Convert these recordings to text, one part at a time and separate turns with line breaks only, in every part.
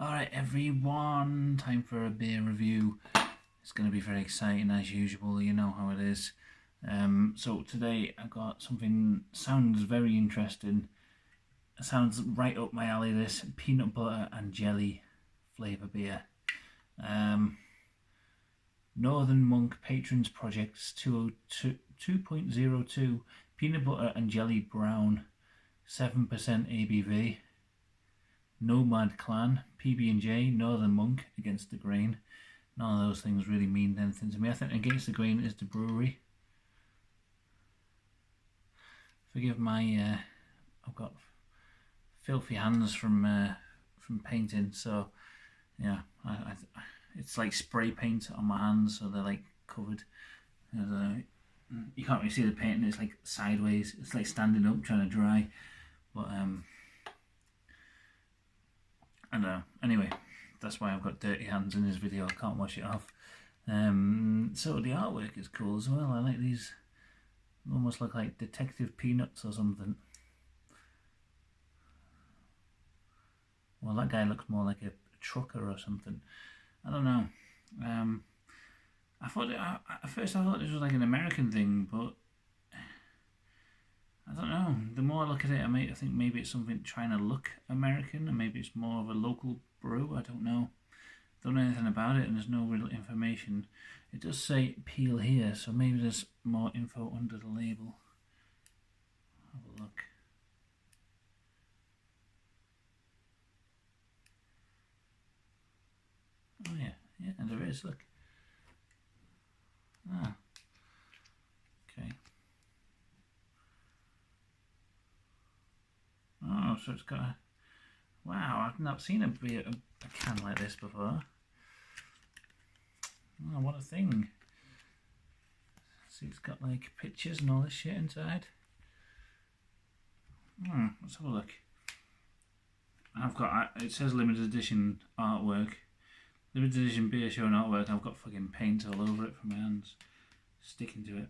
Alright everyone, time for a beer review. It's going to be very exciting as usual, you know how it is. So today I got something, sounds very interesting. It sounds right up my alley, this peanut butter and jelly flavour beer. Northern Monk Patrons Projects 2.02 peanut butter and jelly brown, 7% ABV. Nomad Clan, PB&J, Northern Monk, Against the Grain. None of those things really mean anything to me. I think Against the Grain is the brewery. Forgive my, I've got filthy hands from painting, so yeah, it's like spray paint on my hands, so they're like covered. You can't really see the painting. It's like sideways. It's like standing up trying to dry, but I don't know. Anyway, that's why I've got dirty hands in this video. I can't wash it off. So the artwork is cool as well. I like these. Almost look like Detective Peanuts or something. Well, that guy looks more like a trucker or something. I don't know. I thought at first I thought this was like an American thing, but I don't know. The more I look at it, I think maybe it's something trying to look American, and maybe it's more of a local brew. I don't know. Don't know anything about it, and there's no real information. It does say peel here, so maybe there's more info under the label. Have a look. Oh yeah, there is. Look. Ah. Okay. Oh, so it's got a... Wow, I've not seen a can like this before. Oh, what a thing. See, it's got like pictures and all this shit inside. Let's have a look. I've got, it says limited edition artwork. Limited edition beer showing artwork. I've got fucking paint all over it from my hands. Sticking to it.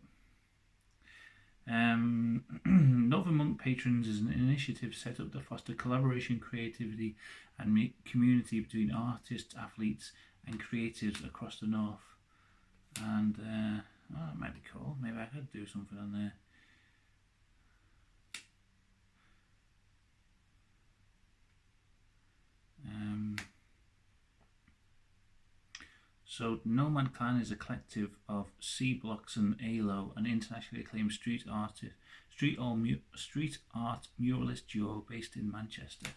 Northern Monk Patrons is an initiative set up to foster collaboration, creativity and community between artists, athletes and creatives across the north. And oh, that might be cool. Maybe I could do something on there. So Nomad Clan is a collective of C Blocks and ALO, an internationally acclaimed street art muralist duo based in Manchester.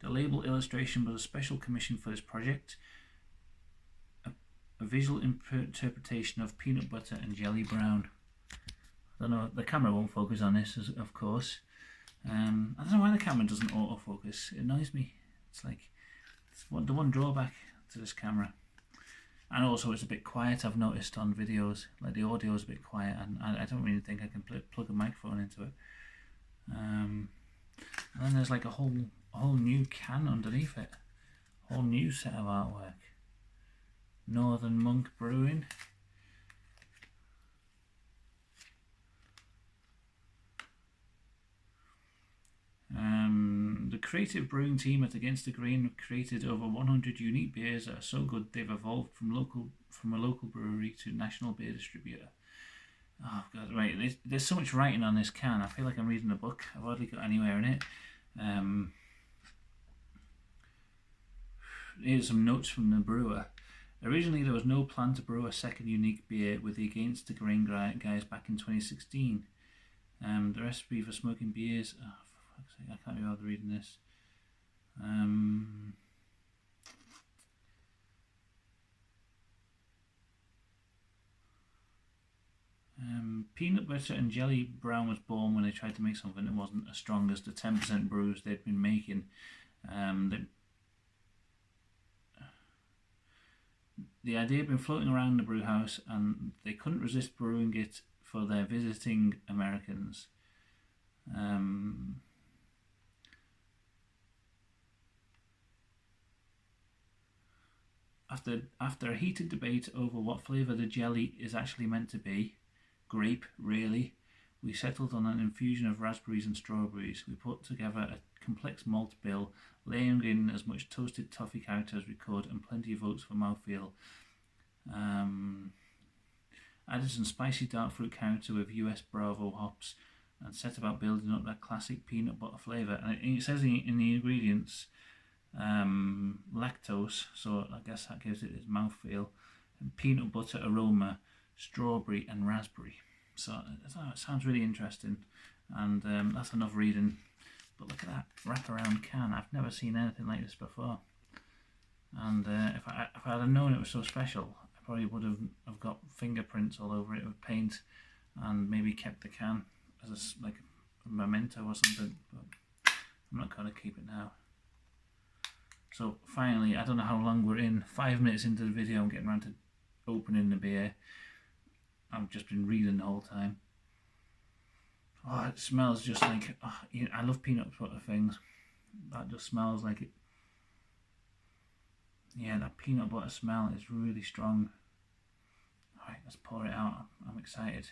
The label illustration was a special commission for this project. A visual interpretation of peanut butter and jelly brown. I don't know, the camera won't focus on this, of course. I don't know why the camera doesn't autofocus. It annoys me. It's like it's the one drawback to this camera. And also it's a bit quiet, I've noticed on videos. Like the audio is a bit quiet, and I don't really think I can plug a microphone into it. And then there's like a whole new can underneath it. A whole new set of artwork. Northern Monk Brewing. The creative brewing team at Against the Grain have created over 100 unique beers that are so good they've evolved from a local brewery to national beer distributor. Oh god, right, there's so much writing on this can. I feel like I'm reading a book. I've hardly got anywhere in it. Here's some notes from the brewer. Originally there was no plan to brew a second unique beer with the Against the Grain guys back in 2016. The recipe for smoking beers... Oh, for fuck's sake, I can't be bothered reading this. Peanut butter and jelly brown was born when they tried to make something that wasn't as strong as the 10% brews they'd been making. The idea had been floating around the brew house, and they couldn't resist brewing it for their visiting Americans. After a heated debate over what flavour the jelly is actually meant to be, grape really, We settled on an infusion of raspberries and strawberries. We put together a complex malt bill, layering in as much toasted toffee character as we could and plenty of oats for mouthfeel. Added some spicy dark fruit character with US Bravo hops and set about building up that classic peanut butter flavour. And it says in the ingredients lactose, so I guess that gives it its mouthfeel, and peanut butter aroma, strawberry and raspberry. So it sounds really interesting, and that's enough reading. But look at that wraparound can. I've never seen anything like this before. And if I had known it was so special, I probably would have got fingerprints all over it with paint, and maybe kept the can as like a memento or something. But I'm not going to keep it now. So finally, I don't know how long we're in. 5 minutes into the video, I'm getting around to opening the beer. I've just been reading the whole time. Oh, it smells just like, I love peanut butter things. That just smells like it. Yeah, that peanut butter smell is really strong. Alright, let's pour it out. I'm excited.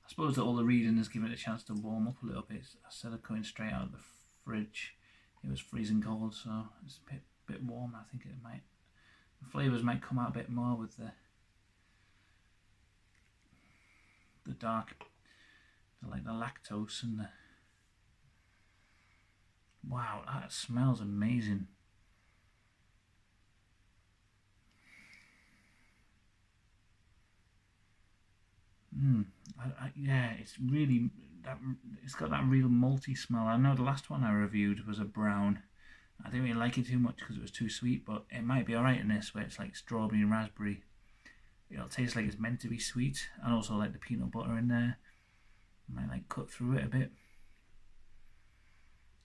I suppose that all the reading has given it a chance to warm up a little bit. Instead of coming straight out of the fridge, it was freezing cold, so it's a bit warm. I think the flavours might come out a bit more with the dark, like the lactose and the... Wow, that smells amazing. Yeah, it's really it's got that real malty smell. I know the last one I reviewed was a brown. I didn't really like it too much because it was too sweet, but it might be alright in this, where it's like strawberry and raspberry. It'll taste like it's meant to be sweet, and also like the peanut butter in there might like cut through it a bit.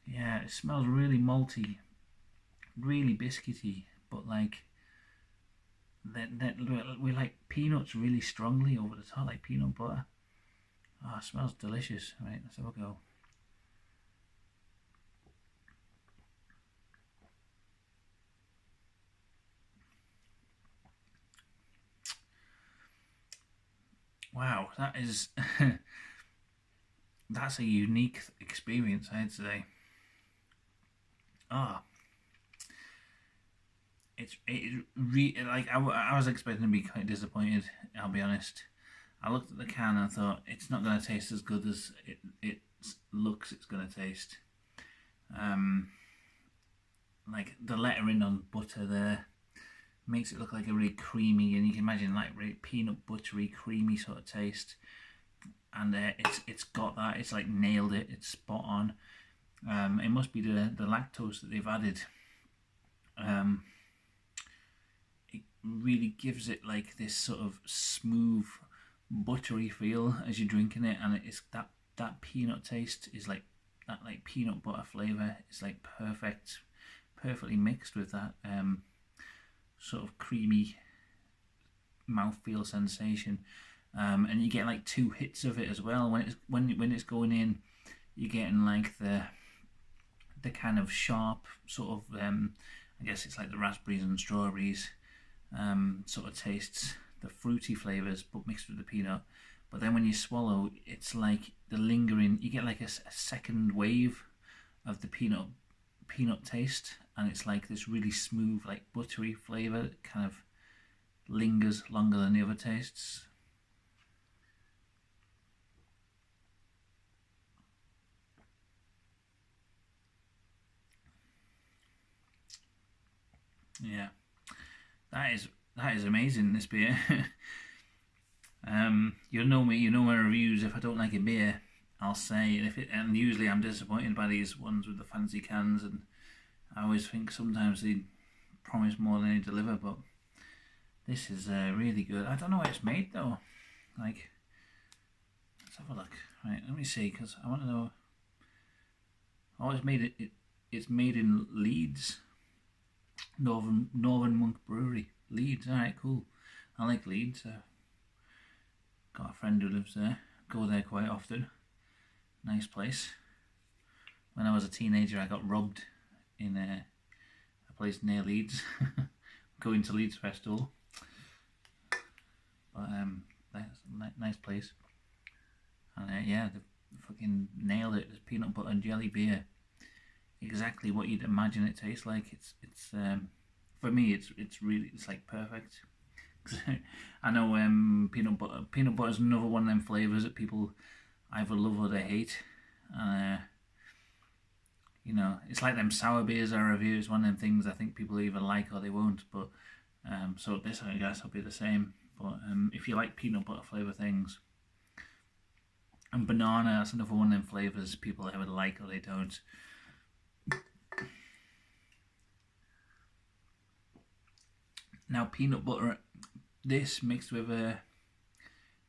Yeah, it smells really malty, really biscuity, but like we like peanuts really strongly over the top, like peanut butter. Oh, it smells delicious. Right, let's have a go. Wow, that is that's a unique experience, I'd say. Ah, like I was expecting to be quite disappointed. I'll be honest. I looked at the can and thought it's not going to taste as good as it looks it's going to taste. Like the lettering on butter there makes it look like a really creamy, and you can imagine like really peanut buttery, creamy sort of taste. And it's got that. It's like nailed it. It's spot on. It must be the lactose that they've added. It really gives it like this sort of smooth, buttery feel as you're drinking it, and it's that peanut taste is like that like peanut butter flavour. It's like perfectly mixed with that sort of creamy mouthfeel sensation. And you get like 2 hits of it as well. When it's going in, you're getting like the kind of sharp sort of I guess it's like the raspberries and strawberries sort of tastes, the fruity flavours, but mixed with the peanut. But then when you swallow, it's like the lingering. You get like a second wave of the peanut taste, and it's like this really smooth, like buttery flavour that kind of lingers longer than the other tastes. Yeah, that is amazing, this beer. You know me, you know my reviews. If I don't like a beer, I'll say, and usually I'm disappointed by these ones with the fancy cans, and I always think sometimes they promise more than they deliver, but this is really good. I don't know where it's made though. Like, let's have a look. Right, let me see, because I want to know. Oh, it's made in Leeds. Northern Monk Brewery, Leeds. Alright, cool. I like Leeds. Got a friend who lives there. Go there quite often. Nice place. When I was a teenager, I got robbed in a place near Leeds. Going to Leeds Festival. But nice place. yeah, they fucking nailed it. It's peanut butter and jelly beer, exactly what you'd imagine it tastes like. It's for me, it's like perfect. I know peanut butter is another one of them flavors that people either love or they hate. You know, it's like them sour beers I review. It's one of them things I think people either like or they won't. But so this, I guess, will be the same. But if you like peanut butter flavour things, and banana, that's another one of them flavours people either like or they don't. Now peanut butter, this mixed with a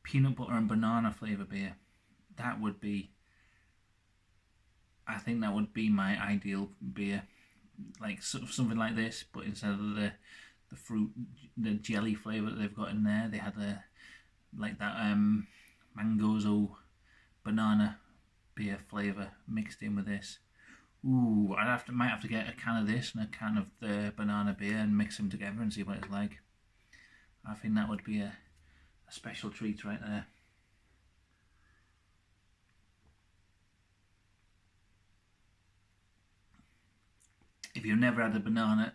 peanut butter and banana flavour beer, that would be, I think that would be my ideal beer. Like sort of something like this, but instead of the fruit, the jelly flavour that they've got in there, they had like that mangozo banana beer flavour mixed in with this. Ooh, might have to get a can of this and a can of the banana beer and mix them together and see what it's like. I think that would be a special treat right there. If you've never had a banana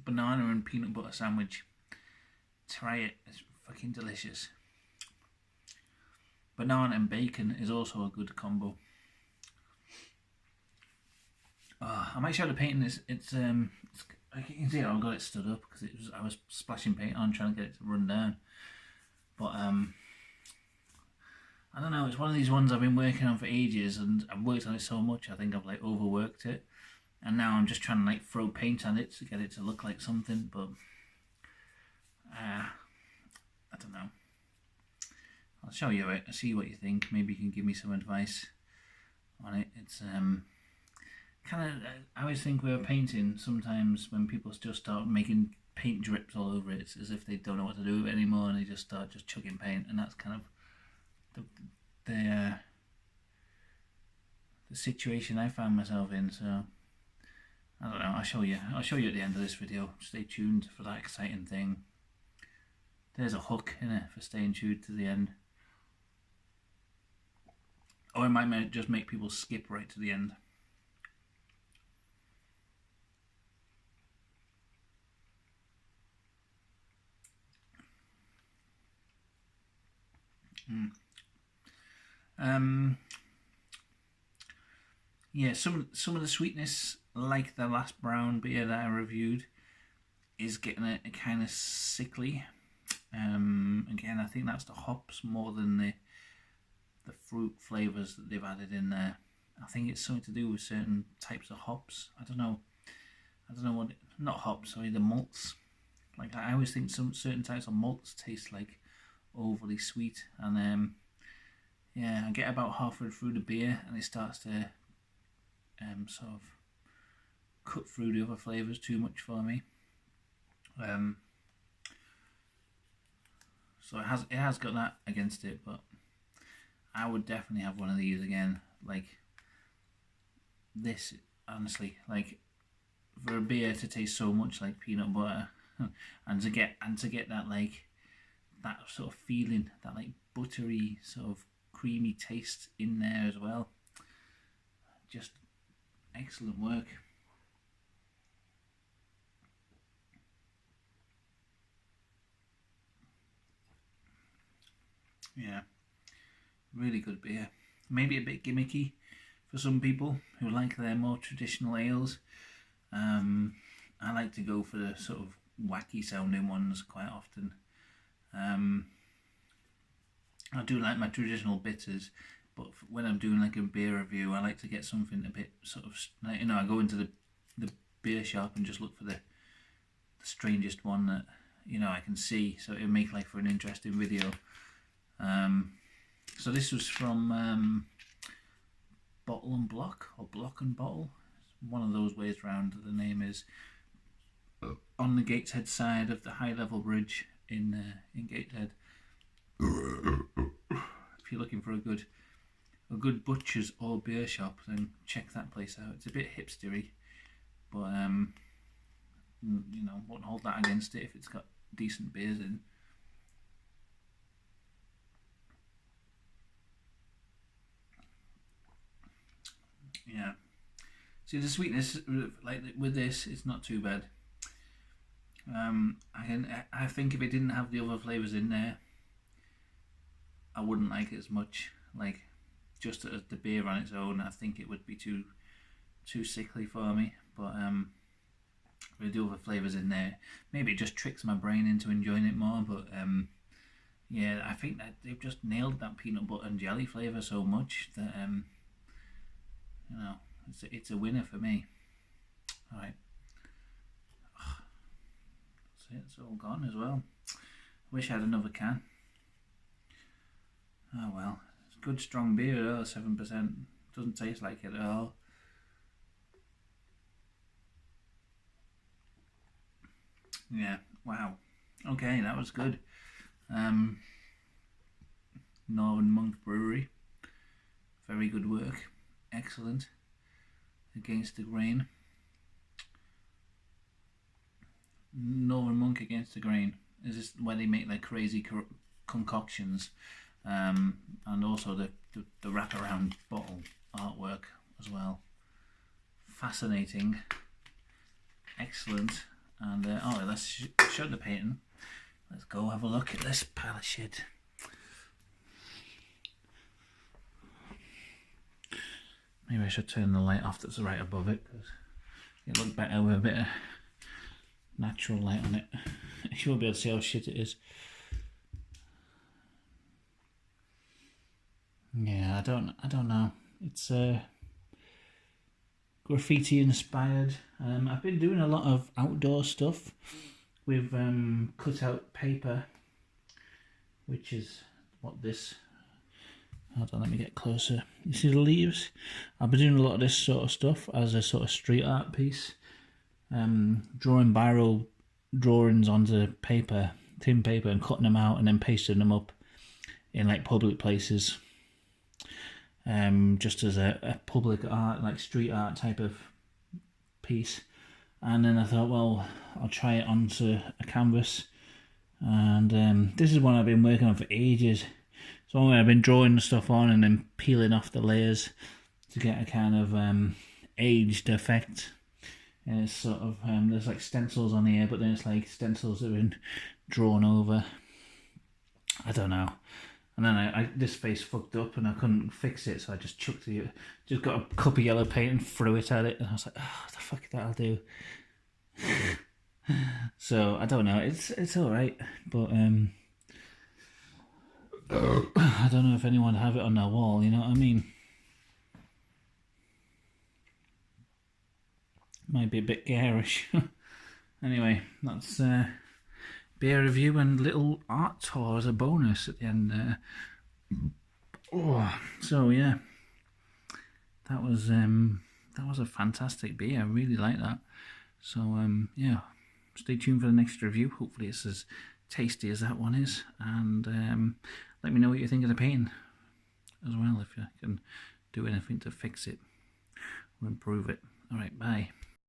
and peanut butter sandwich, try it. It's fucking delicious. Banana and bacon is also a good combo. Oh, I might show the painting. It's you can see how I got it stood up because I was splashing paint on trying to get it to run down. But I don't know. It's one of these ones I've been working on for ages, and I've worked on it so much I think I've like overworked it. And now I'm just trying to like throw paint on it to get it to look like something, but I don't know. I'll show you it, see what you think. Maybe you can give me some advice on it. It's kind of, I always think with painting, sometimes when people just start making paint drips all over it, it's as if they don't know what to do with it anymore and they just start just chucking paint, and that's kind of the situation I found myself in. So I don't know, I'll show you at the end of this video. Stay tuned for that exciting thing. There's a hook in it for staying tuned to the end. Or I might just make people skip right to the end. Yeah, some of the sweetness, like the last brown beer that I reviewed, is getting a kind of sickly. Again, I think that's the hops more than the fruit flavours that they've added in there. I think it's something to do with certain types of hops. I don't know what, not hops, sorry, the malts. Like I always think some certain types of malts taste like overly sweet, and yeah, I get about halfway through the beer and it starts to sort of cut through the other flavours too much for me. So it has got that against it, but I would definitely have one of these again. Like this, honestly, like for a beer to taste so much like peanut butter, and to get that like that sort of feeling, that like buttery sort of creamy taste in there as well. Just excellent work. Yeah, really good beer. Maybe a bit gimmicky for some people who like their more traditional ales. I like to go for the sort of wacky sounding ones quite often. I do like my traditional bitters, but when I'm doing like a beer review, I like to get something a bit sort of, you know, I go into the beer shop and just look for the strangest one that, you know, I can see, so it'll make like for an interesting video. So this was from Bottle and Block, or Block and Bottle. It's one of those ways round. The name is on the Gateshead side of the high level bridge in Gateshead. If you're looking for a good butcher's or beer shop, then check that place out. It's a bit hipstery, but you know, won't hold that against it if it's got decent beers in. See, the sweetness, like with this, it's not too bad. I think if it didn't have the other flavours in there, I wouldn't like it as much. Like, just as the beer on its own, I think it would be too sickly for me. But with the other flavours in there, maybe it just tricks my brain into enjoying it more. But yeah, I think that they've just nailed that peanut butter and jelly flavour so much that you know, it's a winner for me. All right, that's it. It's all gone as well. Wish I had another can. Oh well, it's good strong beer though, 7%. Doesn't taste like it at all. Yeah, wow. Okay, that was good. Northern Monk Brewery. Very good work. Excellent. Against the Grain. Northern Monk Against the Grain. Is this where they make their crazy concoctions? And also the wraparound bottle artwork as well. Fascinating. Excellent. And oh, let's show the painting. Let's go have a look at this pile of shit. Maybe I should turn the light off that's right above it, because it looked better with a bit of natural light on it. You won't be able to see how shit it is. Yeah, I don't know. It's graffiti inspired. I've been doing a lot of outdoor stuff with cut out paper, which is what this. Hold on, let me get closer. You see the leaves? I've been doing a lot of this sort of stuff as a sort of street art piece. Drawing viral drawings onto paper, thin paper, and cutting them out and then pasting them up in like public places. Just as a public art, like street art type of piece. And then I thought, well, I'll try it onto a canvas. And this is one I've been working on for ages. So I've been drawing the stuff on and then peeling off the layers to get a kind of aged effect. And it's sort of, there's like stencils on here, but then it's like stencils that have been drawn over. I don't know. And then this face fucked up and I couldn't fix it, so I just chucked it. Just got a cup of yellow paint and threw it at it, and I was like, oh, what the fuck that'll do. So I don't know. It's all right, but I don't know if anyone would have it on their wall. You know what I mean? Might be a bit garish. Anyway, that's beer review and little art tour as a bonus at the end there. Oh, so yeah, that was a fantastic beer. I really like that. So yeah, stay tuned for the next review. Hopefully it's as tasty as that one is, and let me know what you think of the painting as well, if you can do anything to fix it or improve it. All right, bye.